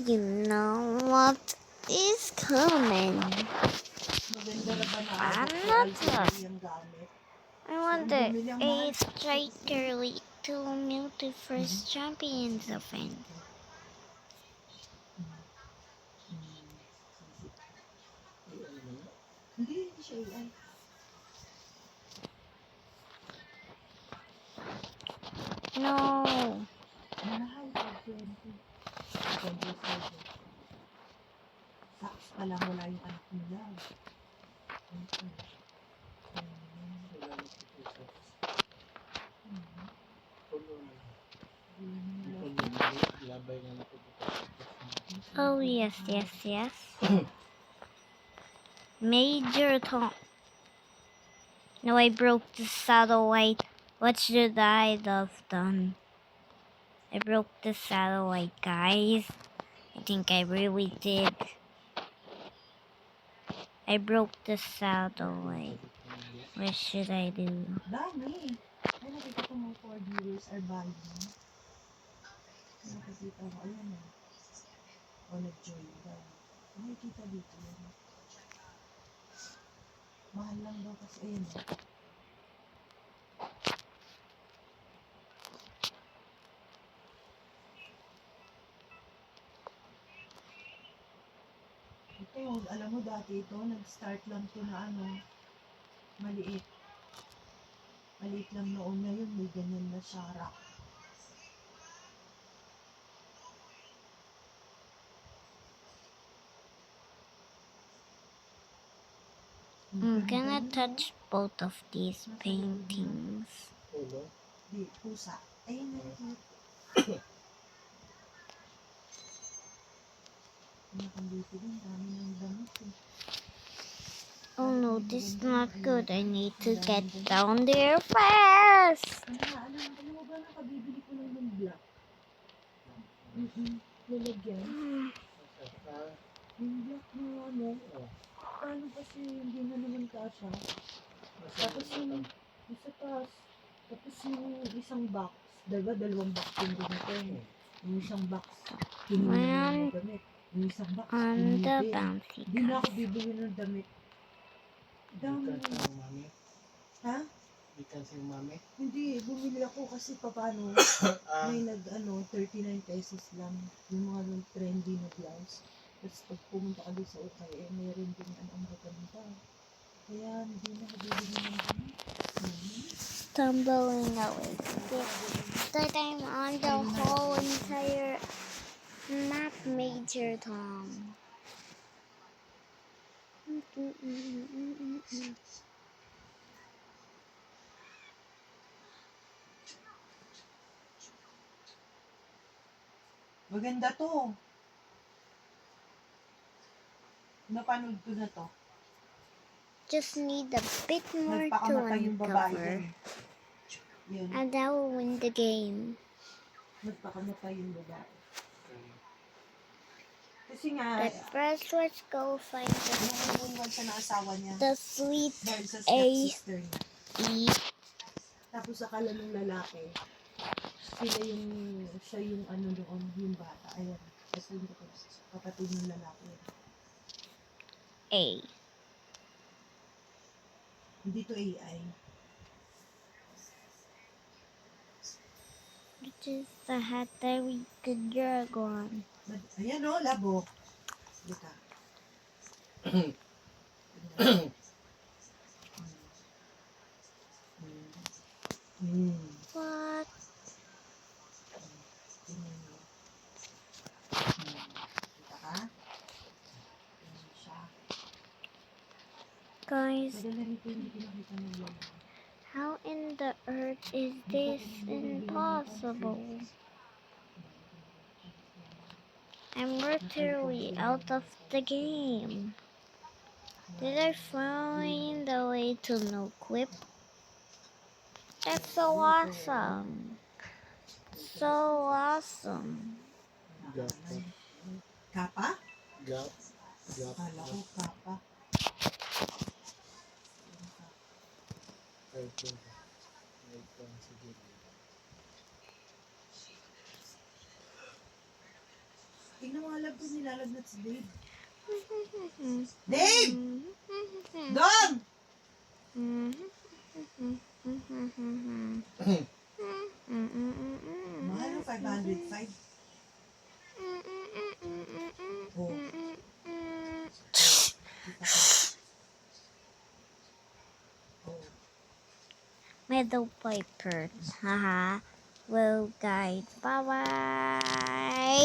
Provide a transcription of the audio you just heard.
You know what is coming. Maganda na ba na I'm abot not ko yung gamit? I want the 8th striker league to mute the first champions event. Hindi siya AI. No. Mahal ka, 20. 25. Saks pa lang wala yung anak nila. Oh yes, yes, yes. Major Tom. No, I broke the satellite. What should I have done? I broke the satellite, guys. I think I really did. I broke the satellite. What should I do? Dami. Ay, nakita ko mga 4 viewers are buying. Nakikita ko, ayan o. O, nag-join daw. Nakikita dito yun. Mahal lang daw kasi, ayan o. Ito, alam mo dati ito, nag-start lang to na ano, maliit. Maliit lang noon, ngayon may ganyan na siya. I'm gonna touch both of these paintings. Di, pusa. Ayun na rin. Nakandito din, dami ng damit eh. Oh no, this is not good. I need to get down there fast. Alam mo ba nakabibili ko lang ng black? Nilagyan. Yung black na ano, paano kasi hindi na naman kasha. Tapos yung isa taas, tapos yung isang box, dalawang box yung ganito. Yung isang box, pinili na ng damit. Yung isang box, On the pinili. bouncy Hindi na ako bibili ng damit. Dami. Ha? Ikan sa mami? Hindi, bumili ako kasi paano, may 39 pesos lang. Yung mga trendy na blouse. Tapos pag pumunta ka doon sa ukay, mayroon din ang gaganda. Kaya hindi na ako bibili ng damit. Stumbling away. That I'm on the whole entire map, Major Tom. Maganda to. Napanood ko na to. Just need a bit more to Nagpakamatay yung babae uncover. dyan. Yun. And that will win the game. Nagpakamatay yung babae. Kasi nga, But first, let's go find nangungunan siya ng asawa niya. the sweet Dahil sa A stepsister niya. E. Tapos akala ng lalaki, siya yung ano doon, yung bata. Ayan. Kasi yung kapatid ng lalaki. A. Hindi to AI. Which is the hat that we could dragon. Ayan o, labo. Dito. What? Kita ka? Siya. Guys, Maganda rito yung pinakita ng labo. how in the earth is this impossible? I'm literally out of the game. Did I find a way to no clip? That's so awesome. So awesome. Gap. Kapa? Gap. Kala ko kapa. Cartoon. Sige. Tingnan mo nga lab doon nilalagnat si Dave. Dave! Dong! Mahal ng 505. Oh. Oh. Meadow Piper. Haha. Well, guys, bye-bye.